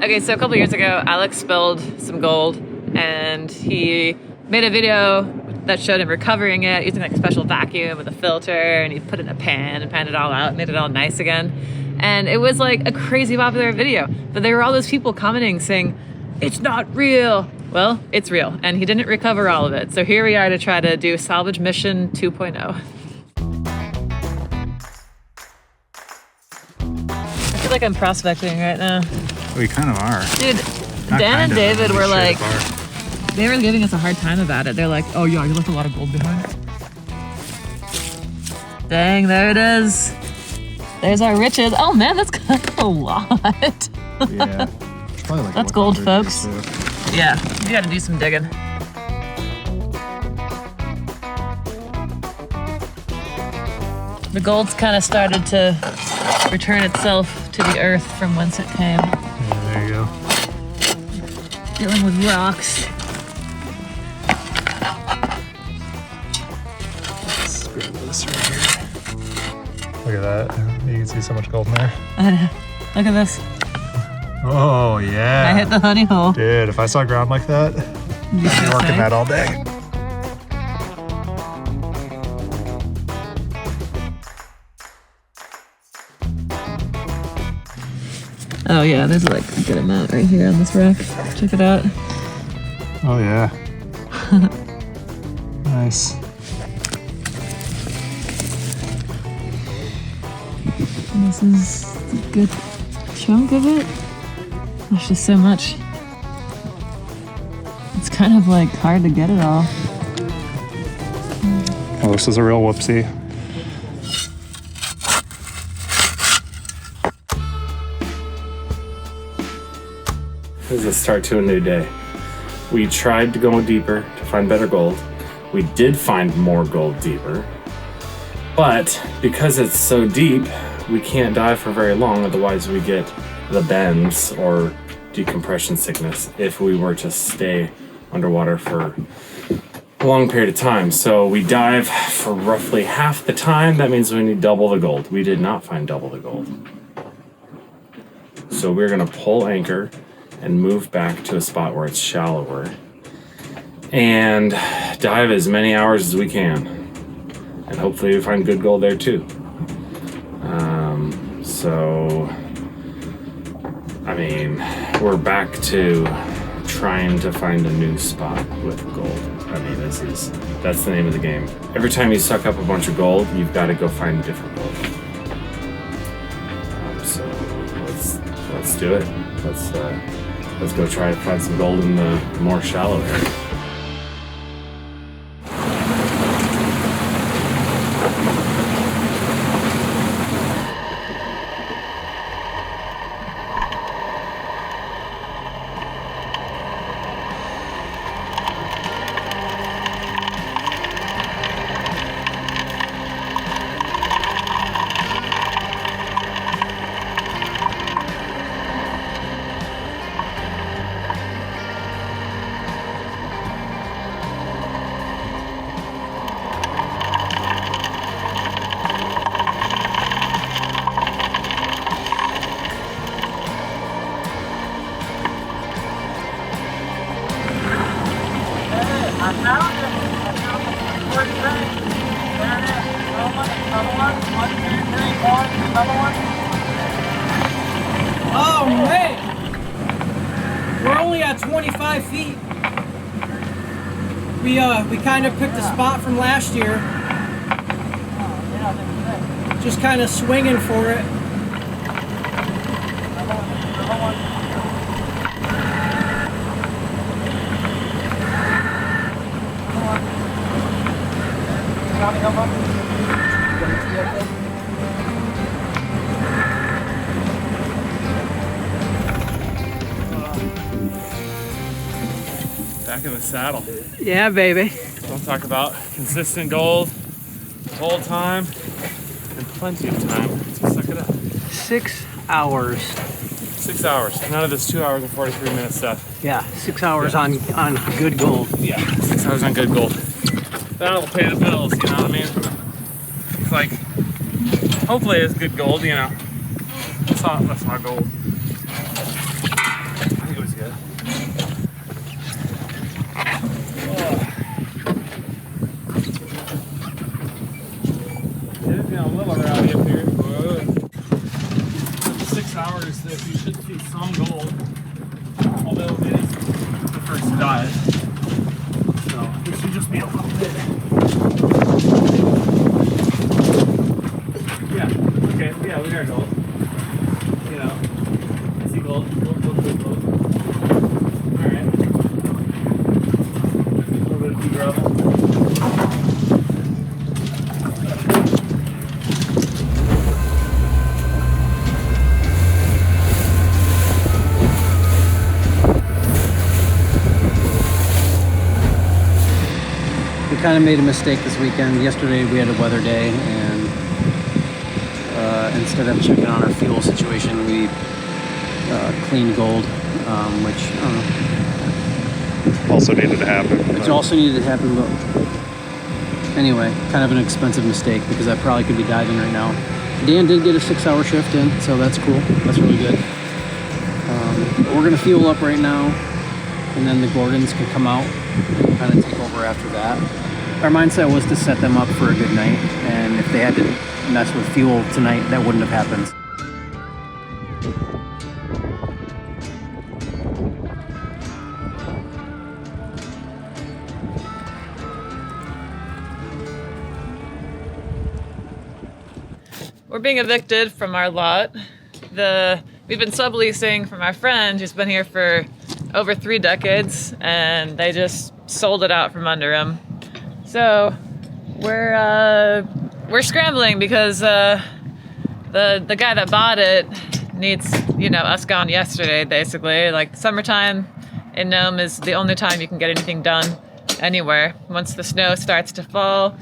Okay, so a couple years ago, Alex spilled some gold and he made a video that showed him recovering it using like a special vacuum with a filter, and he put it in a pan and panned it all out, made it all nice again. And it was like a crazy popular video, but there were all those people commenting saying, it's not real. Well, it's real, and he didn't recover all of it. So here we are to try to do salvage mission 2.0. I feel like I'm prospecting right now. We kind of are. Dude, Not Dan and David were like, are. they were giving us a hard time about it. They're like, oh yeah, you left a lot of gold behind. Dang, there it is. There's our riches. Oh man, that's kind of a lot. Yeah. Probably like that's gold, folks. Yeah, you gotta do some digging. The gold's kind of started to return itself to the earth from whence it came. Yeah, there you go. Dealing with rocks. Let's grab this right here. Look at that. You can see so much gold in there. I know. Look at this. Oh, yeah. I hit the honey hole. Dude, if I saw ground like that, I'd be working that all day. Oh yeah, there's like a good amount right here on this rock. Check it out. Oh, yeah. Nice. And this is a good chunk of it. There's just so much. It's kind of like hard to get it all. Oh, this is a real whoopsie. This is a start to a new day. We tried to go deeper to find better gold. We did find more gold deeper, but because it's so deep, we can't dive for very long, otherwise we get the bends or decompression sickness if we were to stay underwater for a long period of time. So we dive for roughly half the time. That means we need double the gold. We did not find double the gold. So we're gonna pull anchor and move back to a spot where it's shallower and dive as many hours as we can. And hopefully we find good gold there too. So, I mean, we're back to trying to find a new spot with gold. I mean, that's the name of the game. Every time you suck up a bunch of gold, you've got to go find a different gold. So let's do it. Let's go try to find some gold in the more shallow area. Oh man! We're only at 25 feet. We kind of picked a spot from last year. Just kind of swinging for it. Back in the saddle. Yeah, baby. Don't talk about consistent gold the whole time and plenty of time to suck it up. 6 hours. 6 hours. None of this 2 hours and 43 minute stuff. Yeah, 6 hours on good gold. Yeah, 6 hours on good gold. That'll pay the bills, you know what I mean? It's like, hopefully it's good gold, you know. That's not gold. found gold, although it is the first dive. So it should just be a little bit. Yeah, okay, yeah, we got gold. You know, I see gold. Alright. A little bit of pea gravel. We kind of made a mistake this weekend. Yesterday we had a weather day, and instead of checking on our fuel situation, we cleaned gold, which I don't know. Also needed to happen. Which also needed to happen, but anyway, kind of an expensive mistake because I probably could be diving right now. Dan did get a 6-hour shift in, so that's cool. That's really good. But we're gonna fuel up right now, and then the Gordons can come out and kind of take over after that. Our mindset was to set them up for a good night, and if they had to mess with fuel tonight, that wouldn't have happened. We're being evicted from our lot. We've been subleasing from our friend who's been here for over 3 decades, and they just sold it out from under him. So we're scrambling because the guy that bought it needs, you know, us gone yesterday, basically. Like, summertime in Nome is the only time you can get anything done anywhere. Once the snow starts to fall,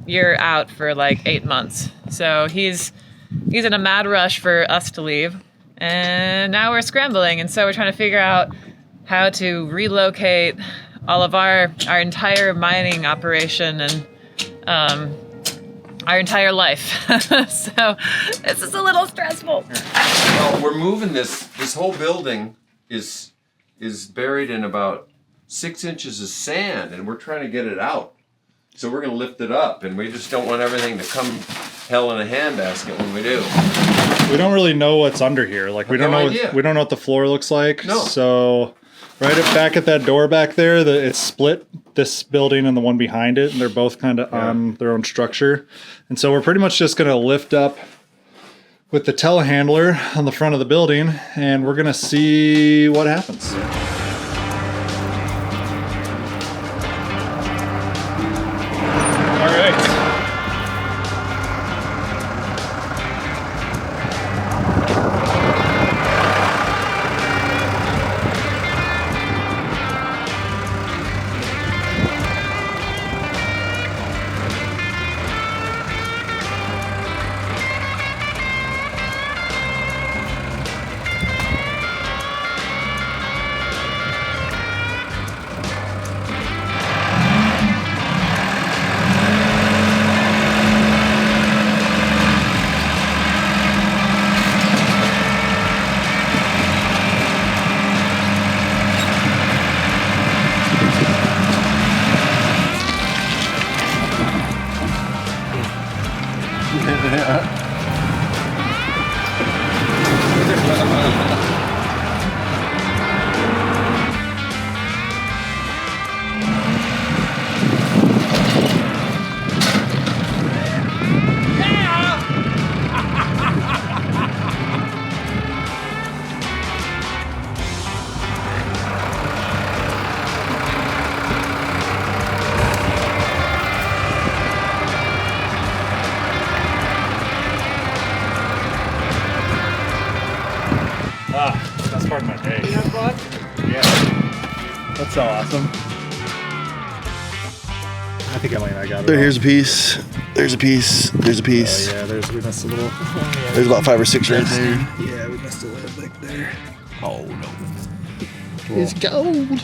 you're out for like 8 months. So he's in a mad rush for us to leave, and now we're scrambling, and so we're trying to figure out how to relocate all of our entire mining operation and our entire life. So this is a little stressful. Well, we're moving this whole building is buried in about 6 inches of sand, and we're trying to get it out. So we're gonna lift it up, and we just don't want everything to come hell in a handbasket when we do. We don't really know what's under here. Like, we don't know. We don't know what the floor looks like. No. So, back at that door back there, it's split. This building and the one behind it, and they're both kind of on their own structure. And so we're pretty much just gonna lift up with the telehandler on the front of the building, and we're gonna see what happens. All right. That's part of my day. Yeah. That's so awesome. I think Emily and I got it. Here's a piece. There's a piece. There's a piece. Yeah, we missed a little. There's about 5 or 6 right there. Yeah, we missed a little bit there. Oh no. Cool. It's gold.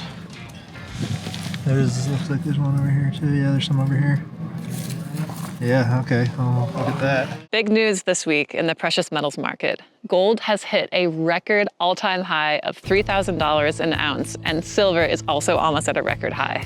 Looks like there's one over here too. Yeah, there's some over here. Yeah, okay. I'll look at that. Big news this week in the precious metals market. Gold has hit a record all-time high of $3,000 an ounce, and silver is also almost at a record high.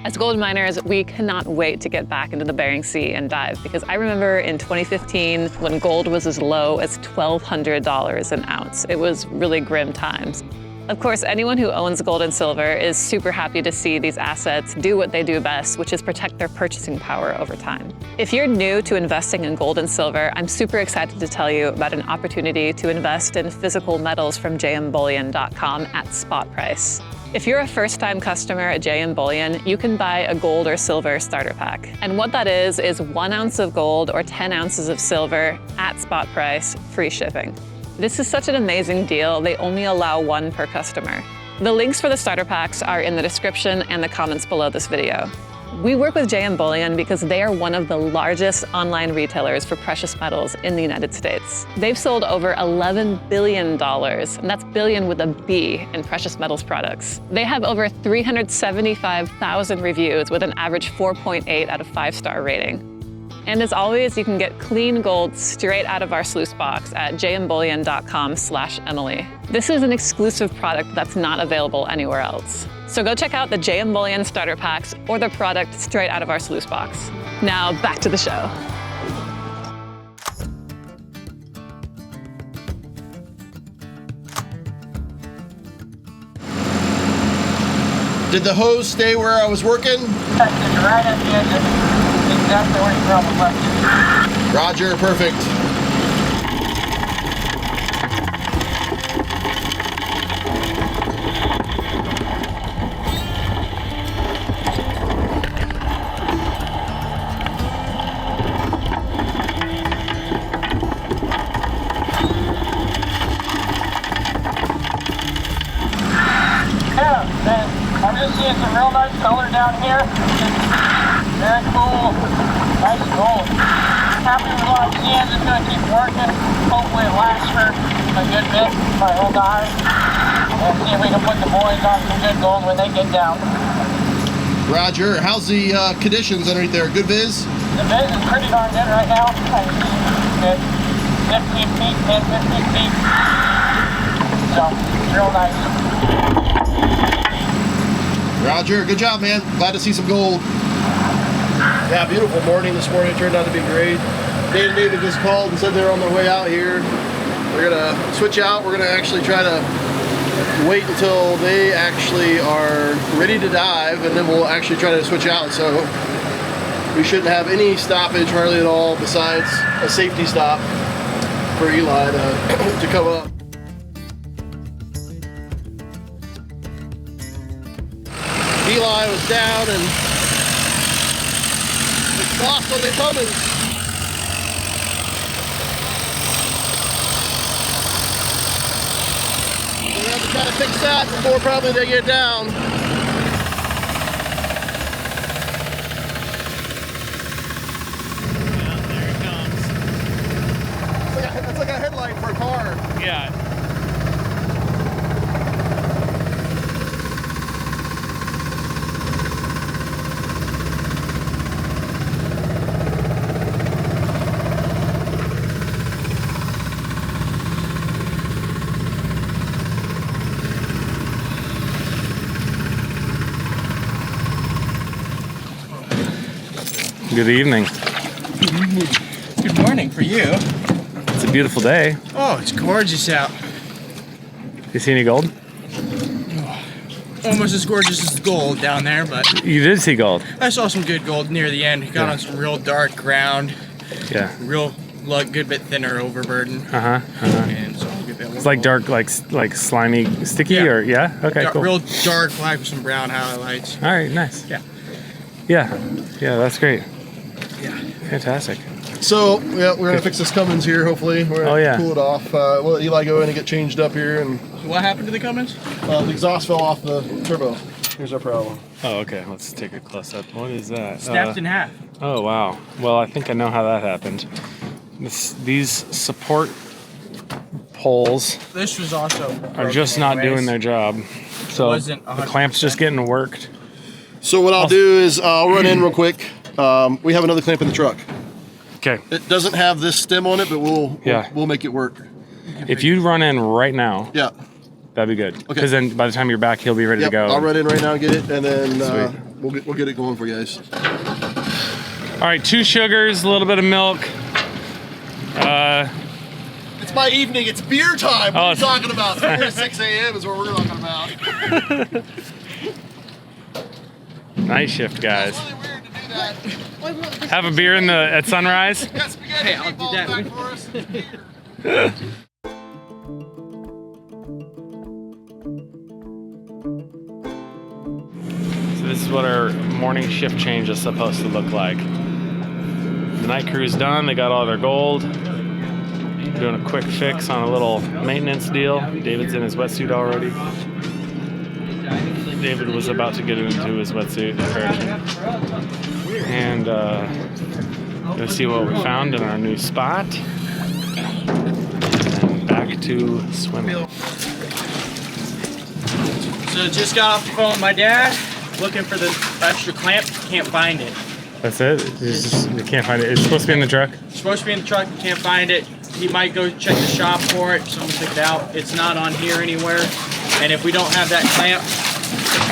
As gold miners, we cannot wait to get back into the Bering Sea and dive, because I remember in 2015 when gold was as low as $1,200 an ounce. It was really grim times. Of course, anyone who owns gold and silver is super happy to see these assets do what they do best, which is protect their purchasing power over time. If you're new to investing in gold and silver, I'm super excited to tell you about an opportunity to invest in physical metals from jmbullion.com at spot price. If you're a first-time customer at JM Bullion, you can buy a gold or silver starter pack. And what that is 1 ounce of gold or 10 ounces of silver at spot price, free shipping. This is such an amazing deal, they only allow 1 per customer. The links for the starter packs are in the description and the comments below this video. We work with JM Bullion because they are one of the largest online retailers for precious metals in the United States. They've sold over $11 billion, and that's billion with a B, in precious metals products. They have over 375,000 reviews with an average 4.8 out of 5-star rating. And as always, you can get clean gold straight out of our sluice box at jmbullion.com/Emily. This is an exclusive product that's not available anywhere else. So go check out the JM Bullion starter packs or the product straight out of our sluice box. Now back to the show. Did the hose stay where I was working? Right at the end. Exactly where you probably left it. Roger, perfect. Yeah, man, I'm just seeing some real nice color down here. Very cool. Nice gold. Happy with what I'm seeing. Just gonna keep working. Hopefully it lasts for a good bit. My whole dive. And see if we can put the boys on some good gold when they get down. Roger. How's the conditions underneath there? Good viz? The viz is pretty darn good right now. Good. 15 feet, 10, 15 feet. So, it's real nice. Roger. Good job, man. Glad to see some gold. Yeah, beautiful morning this morning. It turned out to be great. Dan and David just called and said they're on their way out here. We're gonna switch out. We're gonna actually try to wait until they actually are ready to dive, and then we'll actually try to switch out. So we shouldn't have any stoppage hardly at all, besides a safety stop for Eli to come up. Eli was down and lost on the Cummins. We have to try to fix that before probably they get down. Yeah, there it comes. It's like a headlight for a car. Yeah. Good evening. Good morning for you. It's a beautiful day. Oh, it's gorgeous out. You see any gold? Almost as gorgeous as gold down there, but You did see gold. I saw some good gold near the end. Got Yeah. on some real dark ground, Yeah. real good bit thinner overburden, and so a good bit more It's like gold. dark, like slimy, sticky, Yeah. or yeah. Okay, cool. Real dark black with some brown highlights. All right, nice. Yeah. Yeah, that's great. Yeah. Fantastic. So yeah, we're gonna fix this Cummins here. Hopefully, we're gonna Oh, yeah. cool it off. We'll let Eli go in and get changed up here, and What happened to the Cummins? the exhaust fell off the turbo. Here's our problem. Oh, okay. Let's take a close up. What is that? Snapped in half. Oh, wow. Well, I think I know how that happened. These support poles This was also are just not doing their job. So Wasn't the clamp's just getting worked. So what I'll do is I'll run in real quick. We have another clamp in the truck. Okay. It doesn't have this stem on it, but we'll make it work. If you run in right now, Yeah. that'd be good. Because then by the time you're back, he'll be ready Yep. to go. I'll run in right now and get it, and then Sweet. we'll get it going for you guys. All right, 2 sugars, a little bit of milk. It's my evening. It's beer time. What are you Oh, talking about? 4 to 6 a.m. is what we're talking about. Night shift, guys. It's really weird to do that. Have a beer at sunrise. Got spaghetti Hey, I'll do meatballs that. back for us. Beer. So this is what our morning shift change is supposed to look like. The night crew's done. They got all their gold. Doing a quick fix on a little maintenance deal. David's in his wetsuit already. David was about to get into his wetsuit correction. And go see what we found in our new spot. And back to swimming. So just got off the phone with my dad, looking for the extra clamp. Can't find it. That's it? You can't find it. It's supposed to be in the truck? It's supposed to be in the truck. Can't find it. He might go check the shop for it. Someone took it out. It's not on here anywhere. And if we don't have that clamp,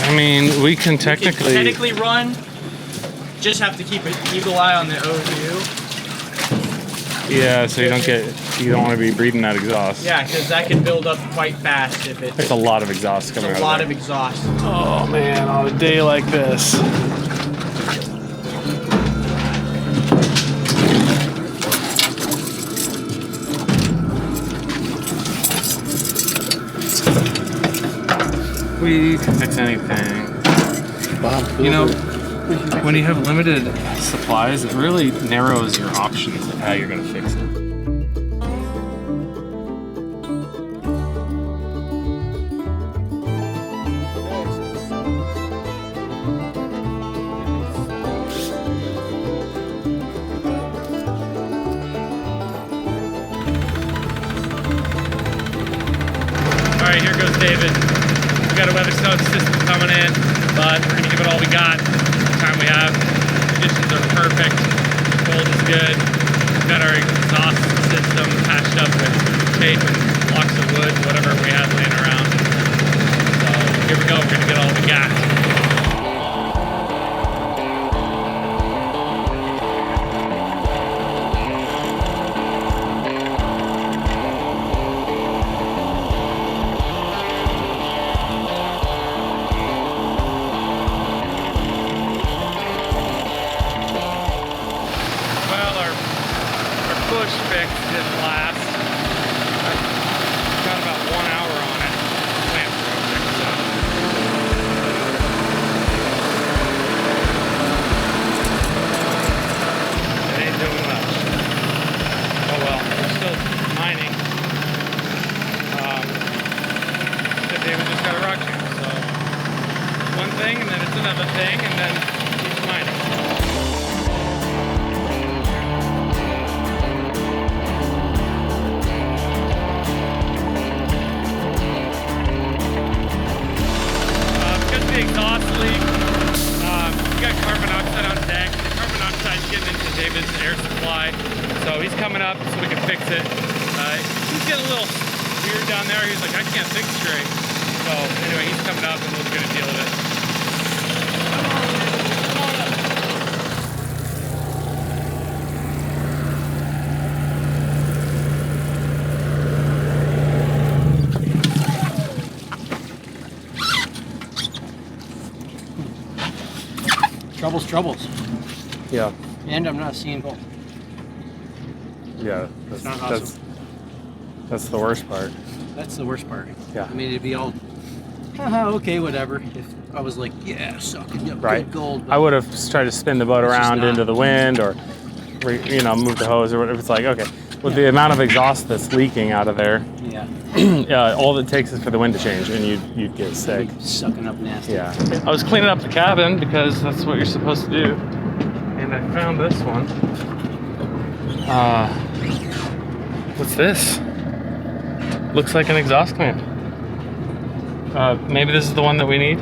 I mean, we can technically run. Just have to keep an eagle eye on the OU. Yeah, so you don't want to be breathing that exhaust. Yeah, because that can build up quite fast if There's a lot of exhaust coming out. a lot of exhaust. Oh man, on a day like this. We can fix anything. You know, when you have limited supplies, it really narrows your options of how you're going to fix it. All right, here goes David. We got a weather system coming in, but we're gonna give it all we got. The time we have. Conditions are perfect. Cold is good. We've got our exhaust system patched up with tape and blocks of wood, whatever we had laying around. So here we go. We're gonna get all we got. Bush fix didn't last. Got about 1 hour on it. Clamp project, so. It ain't doing much. Oh well, we're still mining. David just got a rock chute, so it's one thing and then it's another thing and then keeps mining. Exhaust leak. We got carbon monoxide on deck. The carbon monoxide's getting into David's air supply, so he's coming up so we can fix it. He's getting a little weird down there. He's like, I can't think straight. So anyway, he's coming up and we're gonna deal with it. Troubles. Yeah. And I'm not seeing gold. Yeah. It's not awesome. That's the worst part. That's the worst part. Yeah. I mean, it'd be all, okay, whatever. If I was like, yeah, sucking up Right. good gold. I would have tried to spin the boat It's just around not. into the wind or, move the hose or whatever. It's like, okay, with the amount of exhaust that's leaking out of there, Yeah. all it takes is for the wind to change and you'd get sick. Sucking up nasty. Yeah. I was cleaning up the cabin because that's what you're supposed to do. And I found this one. What's this? Looks like an exhaust clamp. Maybe this is the one that we need.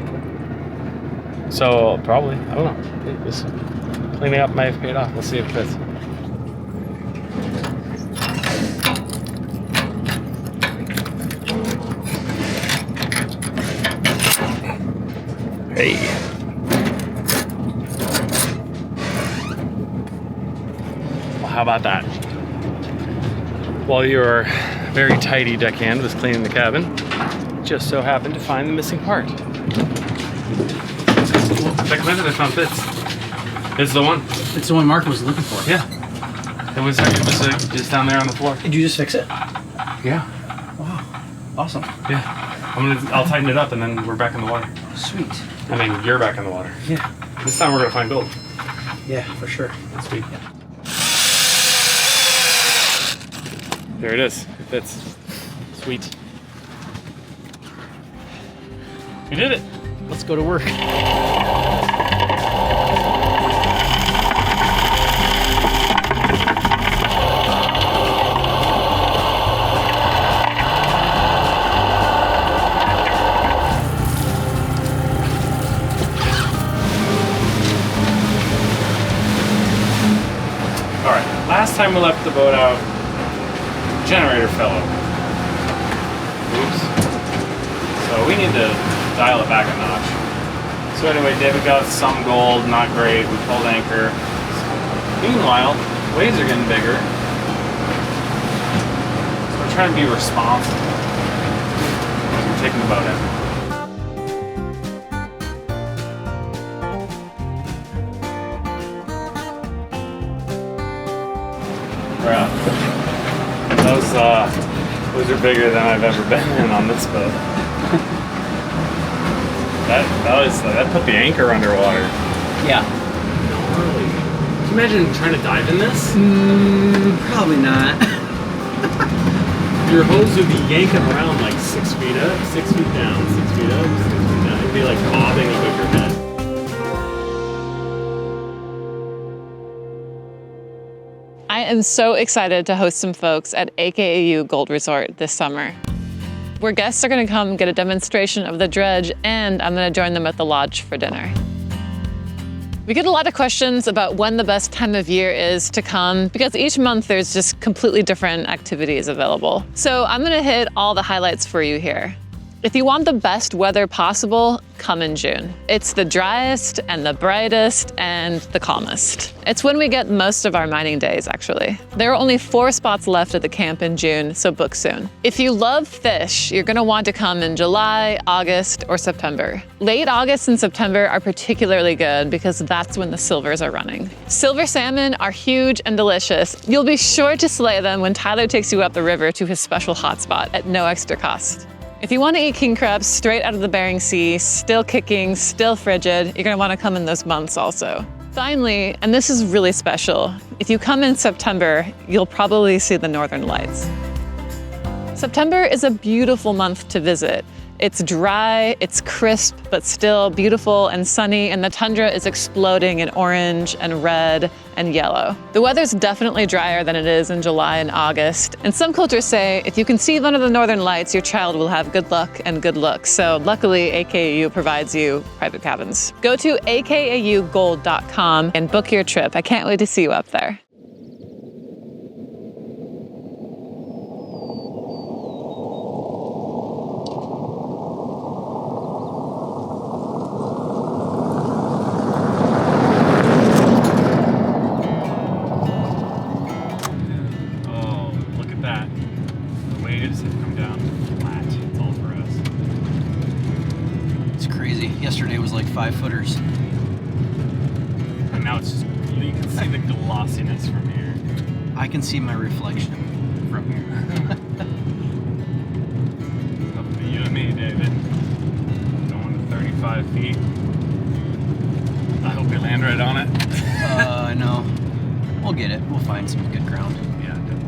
So probably, I don't know. This cleaning up might have paid off. Let's see if it fits. Hey. How about that? While your very tidy deckhand was cleaning the cabin, just so happened to find the missing part. Check I found this. It's the one. It's the one Mark was looking for. Yeah. It was just down there on the floor. Did you just fix it? Yeah. Wow. Awesome. Yeah. I'll tighten it up and then we're back in the water. Sweet. I mean, you're back in the water. Yeah. This time we're gonna find gold. Yeah, for sure. Sweet. There it is. It fits. Sweet. You did it. Let's go to work. Alright, last time we left the boat out, generator fell over. Oops. So we need to dial it back a notch. So anyway, David got some gold, not great. We pulled anchor. Meanwhile, waves are getting bigger. So we're trying to be responsible. We're taking the boat in. Bro, those are bigger than I've ever been in on this boat. that put the anchor underwater. Yeah. Gnarly. Can you imagine trying to dive in this? Probably not. Your hose would be yanking around like 6 feet up, 6 feet down, 6 feet up, 6 feet down. It'd be like bobbing above your head. I am so excited to host some folks at AKAU Gold Resort this summer, where guests are going to come get a demonstration of the dredge, and I'm going to join them at the lodge for dinner. We get a lot of questions about when the best time of year is to come, because each month there's just completely different activities available. So I'm going to hit all the highlights for you here. If you want the best weather possible, come in June. It's the driest and the brightest and the calmest. It's when we get most of our mining days, actually. There are only 4 spots left at the camp in June, so book soon. If you love fish, you're gonna want to come in July, August, or September. Late August and September are particularly good because that's when the silvers are running. Silver salmon are huge and delicious. You'll be sure to slay them when Tyler takes you up the river to his special hotspot at no extra cost. If you want to eat king crabs straight out of the Bering Sea, still kicking, still frigid, you're going to want to come in those months also. Finally, and this is really special, if you come in September, you'll probably see the northern lights. September is a beautiful month to visit. It's dry, it's crisp, but still beautiful and sunny, and the tundra is exploding in orange and red and yellow. The weather's definitely drier than it is in July and August, and some cultures say if you can see one of the northern lights, your child will have good luck and good looks. So luckily, AKAU provides you private cabins. Go to akaugold.com and book your trip. I can't wait to see you up there. Yesterday was like 5 footers. And now it's just, you can see the glossiness from here. I can see my reflection from here. Up to you and me, David. Going to 35 feet. I hope we land right on it. I know. We'll get it. We'll find some good ground. Yeah, definitely.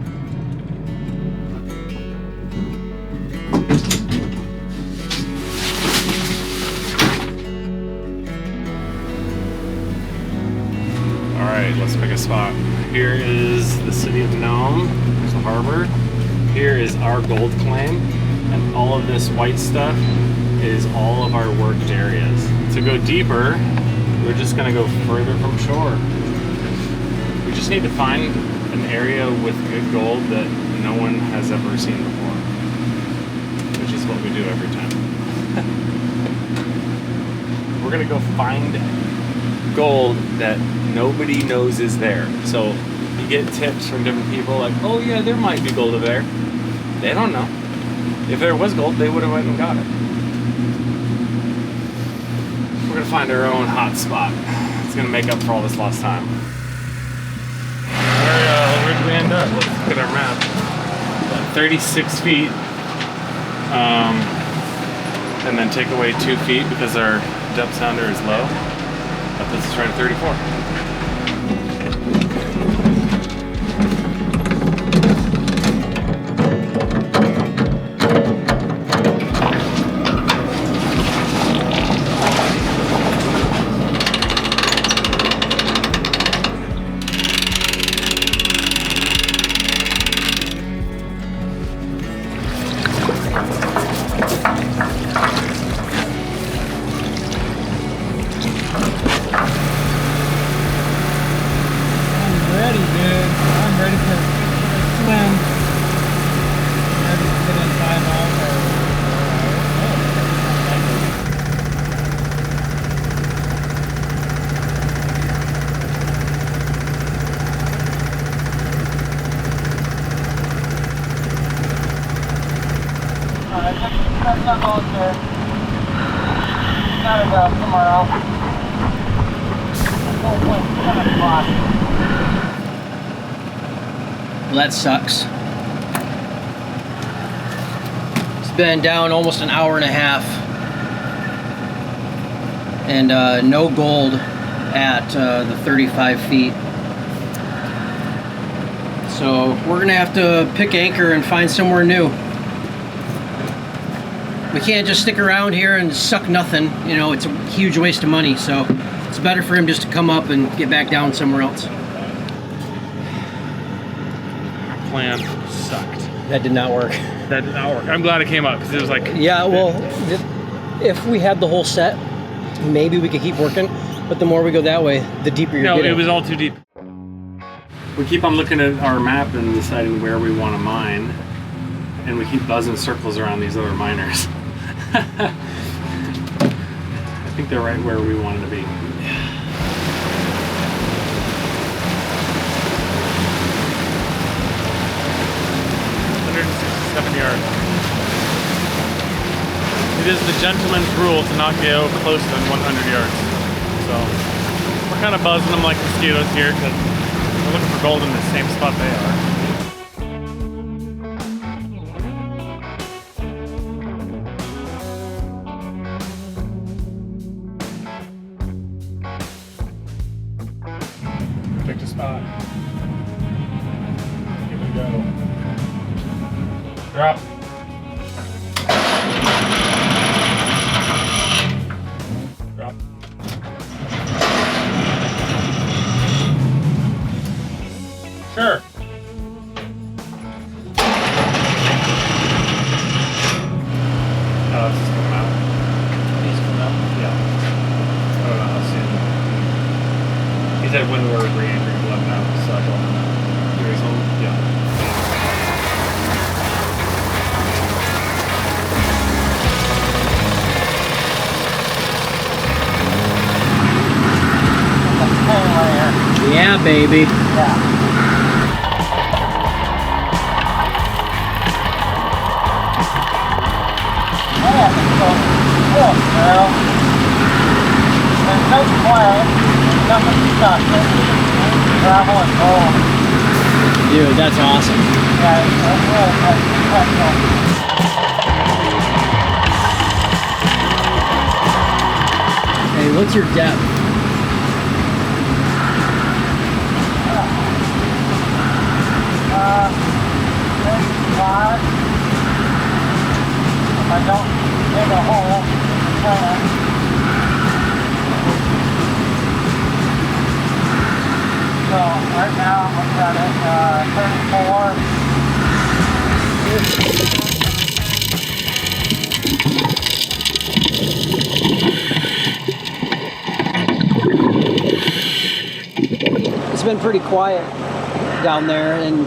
Alright, let's pick a spot. Here is the city of Nome. There's the harbor. Here is our gold claim. And all of this white stuff is all of our worked areas. To go deeper, we're just going to go further from shore. We just need to find an area with good gold that no one has ever seen before. Which is what we do every time. We're going to go find gold that nobody knows is there. So You get tips from different people like, oh yeah, there might be gold over there. They don't know. If there was gold, they would have went and got it. We're gonna find our own hot spot. It's gonna make up for all this lost time. Where did we end up? Let's look at our map. 36 feet. And then take away 2 feet because our depth sounder is low. That puts us right at 34. That's not going there. Gotta go somewhere else. Well, that sucks. It's been down almost an hour and a half. And no gold at the 35 feet. So we're gonna have to pick anchor and find somewhere new. We can't just stick around here and suck nothing. You know, it's a huge waste of money. So it's better for him just to come up and get back down somewhere else. Our plan sucked. That did not work. That did not work. I'm glad it came up because it was like... Yeah, well, if we had the whole set, maybe we could keep working. But the more we go that way, the deeper you're getting. No, it was all too deep. We keep on looking at our map and deciding where we want to mine. And we keep buzzing circles around these other miners. I think they're right where we wanted to be. 167 yards. It is the gentleman's rule to not go closer than 100 yards. So we're kind of buzzing them like mosquitoes here because we're looking for gold in the same spot they are. Picked a spot. Here we go. Drop. Drop. Sure. Oh, it's just coming out. He's coming out? Yeah. I don't know how soon. He said when we're re-anchoring, we'll let him know. So I told him here he's home. Yeah. Yeah, baby. Yeah. Yeah, so cool, girl. There's no plan, there's nothing stuck. Gravel and gold. Dude, that's awesome. Yeah, that's really special. Hey, what's your depth? Maybe 5. If I don't dig a hole, so right now I'm looking at it, 34. It's been pretty quiet down there, and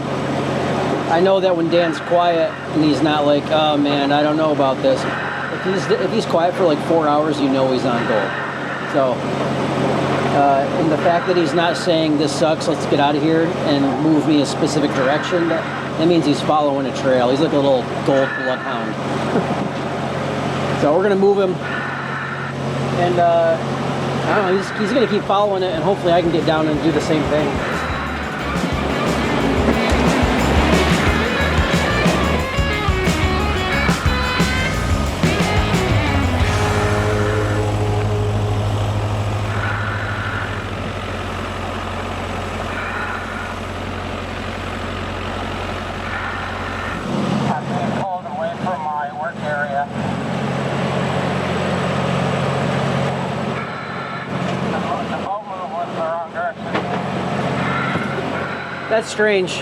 I know that when Dan's quiet and he's not like, oh man, I don't know about this. If he's quiet for like 4 hours, you know he's on gold. So And the fact that he's not saying this sucks, let's get out of here and move me a specific direction, that means he's following a trail. He's like a little gold bloodhound. So we're gonna move him, and I don't know, he's gonna keep following it, and hopefully I can get down and do the same thing. That's strange.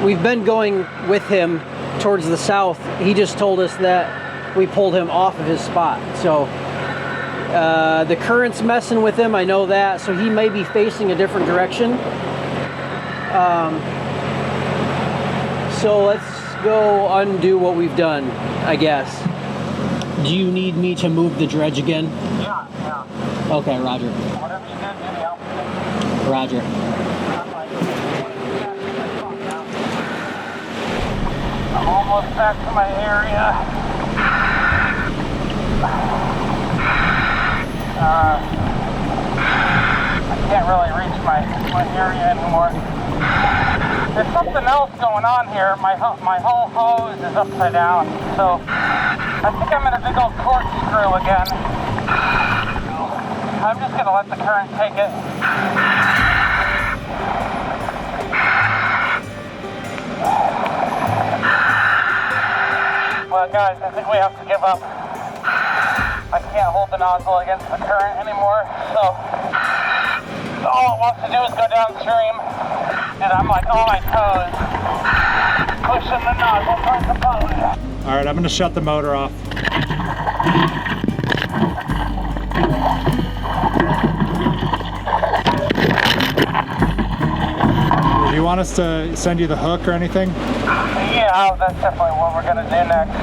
We've been going with him towards the south. He just told us that we pulled him off of his spot. So the current's messing with him, I know that. So he may be facing a different direction. So let's go undo what we've done, I guess. Do you need me to move the dredge again? Yeah. Okay, roger. Whatever you did, do the opposite. Roger. I'm almost back to my area. I can't really reach my area anymore. There's something else going on here. My whole hose is upside down, so I think I'm in a big old corkscrew again. I'm just gonna let the current take it. Well, guys, I think we have to give up. I can't hold the nozzle against the current anymore, so all it wants to do is go downstream, and I'm like on my toes, pushing the nozzle towards the boat. All right, I'm gonna shut the motor off. Do you want us to send you the hook or anything? Yeah, that's definitely what we're gonna do next.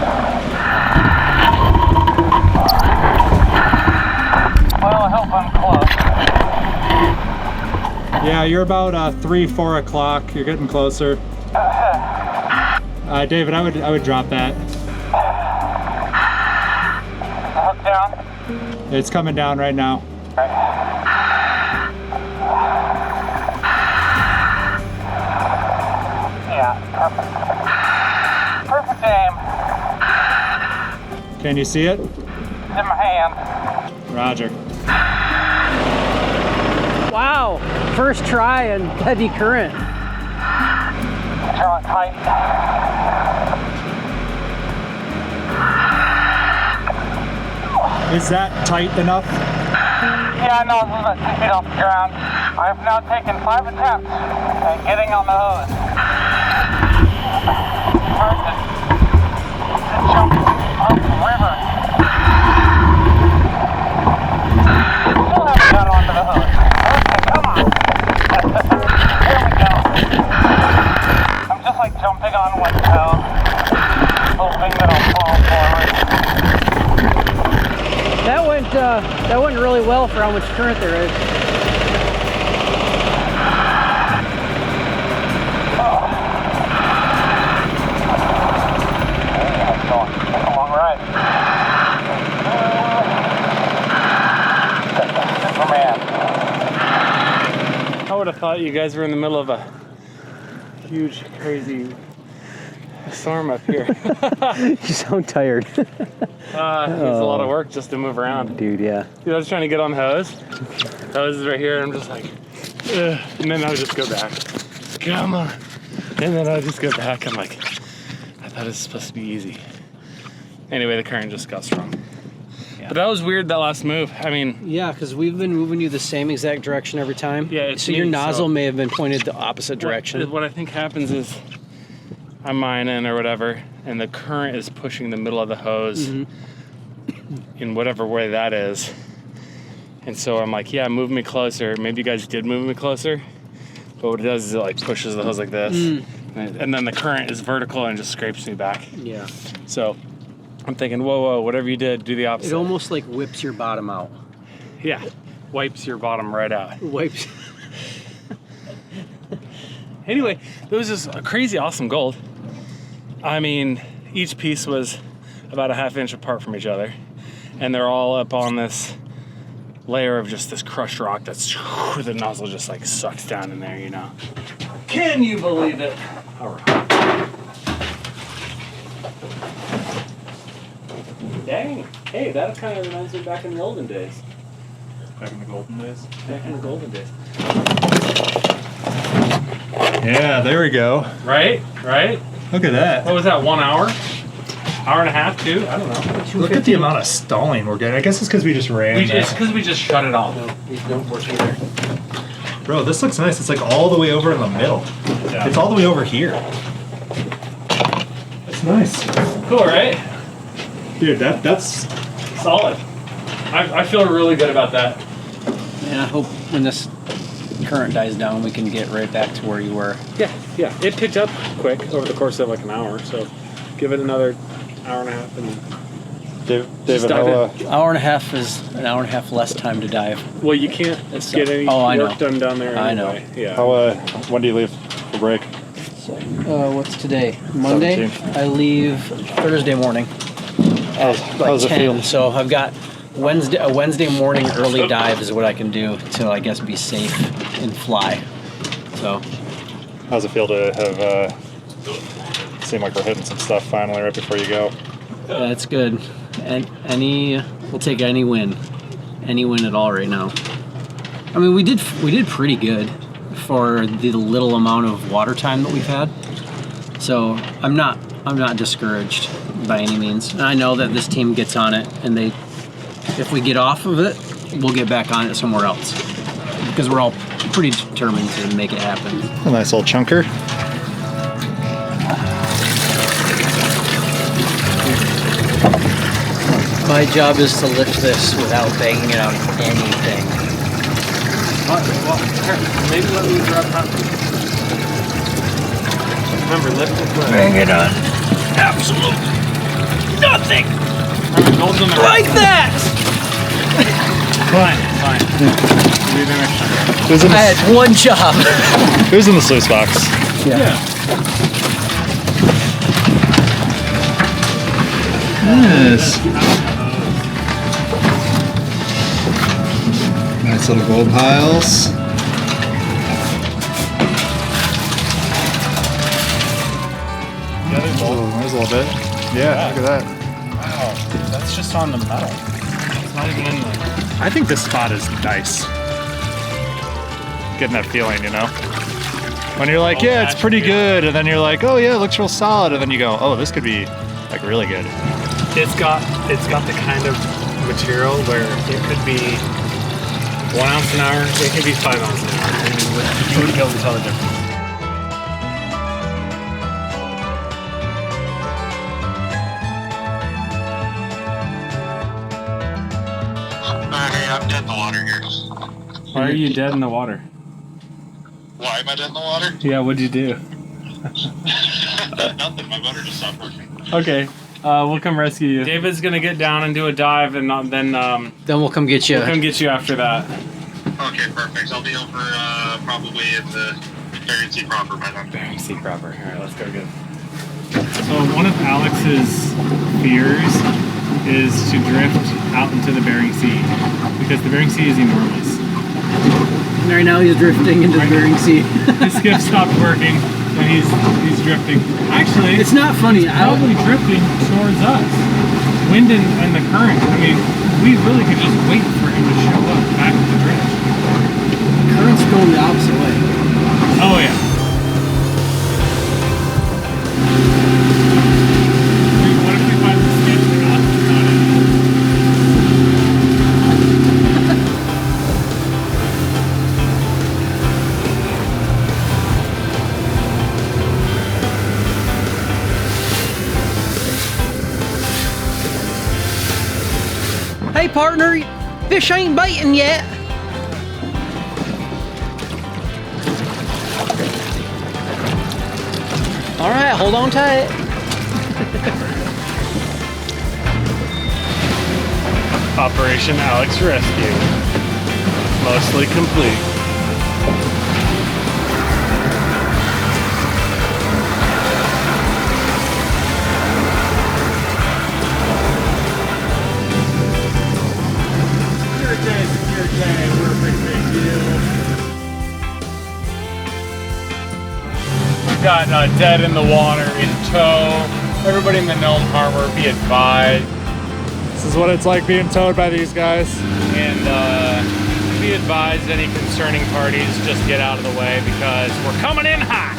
Well, I hope I'm close. Yeah, you're about 3-4 o'clock. You're getting closer. David, I would drop that. Hook down? It's coming down right now. Yeah, perfect. Perfect aim. Can you see it? It's in my hand. Roger. Wow, first try and heavy current. Draw it tight. Is that tight enough? Yeah, I know, it's about 2 feet off the ground. I've now taken 5 attempts at getting on the hose. Hard to jump off the river. Still haven't got onto the hose. Okay, come on. There we go. I'm just like jumping on one toe, hoping that I'll fall forward. That went really well for how much current there is. That's a long ride. Superman. I would have thought you guys were in the middle of a huge, crazy storm up here. You sound tired. It's a lot of work just to move around. Dude, yeah. Dude, I was trying to get on the hose. The hose is right here, and I'm just like, ugh. And then I would just go back. Come on. And then I would just go back. I'm like, I thought it was supposed to be easy. Anyway, the current just got strong. Yeah. But that was weird, that last move. I mean... Yeah, because we've been moving you the same exact direction every time. Yeah, it's so your me, nozzle so may have been pointed the opposite direction. What I think happens is I'm mining or whatever, and the current is pushing the middle of the hose in whatever way that is. And so I'm like, yeah, move me closer. Maybe you guys did move me closer, but what it does is it like pushes the hose like this, and then the current is vertical and just scrapes me back. Yeah. So I'm thinking, whoa, whatever you did, do the opposite. It almost like whips your bottom out. Yeah. wipes your bottom right out. Wipes. Anyway, there was this crazy awesome gold. I mean, each piece was about a ½ inch apart from each other, and they're all up on this layer of just this crushed rock that's the nozzle just like sucks down in there, you know. Can you believe it? All right. Dang. Hey, that kind of reminds me back in the olden days. Back in the golden days. Back in the golden days. Yeah, there we go. Right? Right? Look at that. What was that, 1 hour? Hour and a half, 2? I don't know. Look at the amount of stalling we're getting. I guess it's because we just ran. It's because we just shut it off. No, these don't work either. Bro, this looks nice. It's like all the way over in the middle. Yeah. It's all the way over here. That's nice. Cool, right? Dude, that's Solid. I feel really good about that. And I hope when this current dies down, we can get right back to where you were. Yeah. It picked up quick over the course of like an hour, so give it another hour and a half and David, Hour and a half is an hour and a half less time to dive. well, you can't get any I know. work done down there I anyway. know. Yeah. when do you leave for break? What's today? Monday? 17th. I leave Thursday morning at how's it 10. feel? So I've got a Wednesday morning early dive is what I can do to, I guess, be safe and fly. So How's it feel to have seem like we're hitting some stuff finally right before you go? that's good. And we'll take any win at all right now. I mean, we did pretty good for the little amount of water time that we've had. So I'm not discouraged by any means. And I know that this team gets on it, and if we get off of it, we'll get back on it somewhere else because we're all pretty determined to make it happen. A nice little chunker. My job is to lift this without banging it on anything. Well, maybe let me grab that. Remember, lift it. Bang it on absolutely nothing. Remember, gold's on the right. Like that! Fine. Do that next time. Who's in I had one job. Who's in the sluice box? Yeah. Yes. Nice little gold piles. Yeah, there's a little bit. Yeah, look at that. Wow, that's just on the metal. It's not even in the... I think this spot is nice. Getting that feeling, you know? When you're like, yeah, it's pretty good, and then you're like, oh yeah, it looks real solid, and then you go, oh, this could be like really good. It's got the kind of material where it could be 1 ounce an hour, it could be 5 ounces an hour, and you wouldn't be able to tell the difference. Hey, I'm dead in the water here. Why are you dead in the water? Why am I dead in the water? Yeah, what'd you do? Nothing, my motor just stopped working. Okay, we'll come rescue you. David's gonna get down and do a dive, and then Then we'll come get you. we'll come get you after that. Okay, perfect. I'll be over probably in the Bering Sea proper by then. Bering Sea proper. All right, let's go get. So one of Alex's fears is to drift out into the Bering Sea because the Bering Sea is enormous. And right now he's drifting into the Bering Sea. His skiff stopped working and he's drifting. Actually, It's not funny. it's probably drifting towards us. Wind and the current. I mean, we really could just wait for him to show up back at the drift. Current's going the opposite way. Oh yeah. What if we find the skiff and not it? Hey partner, fish ain't biting yet. All right, hold on tight. Operation Alex Rescue. Mostly complete. We've got dead in the water in tow. Everybody in the Nome Harbor, be advised. This is what it's like being towed by these guys. And be advised, any concerning parties, just get out of the way because we're coming in hot.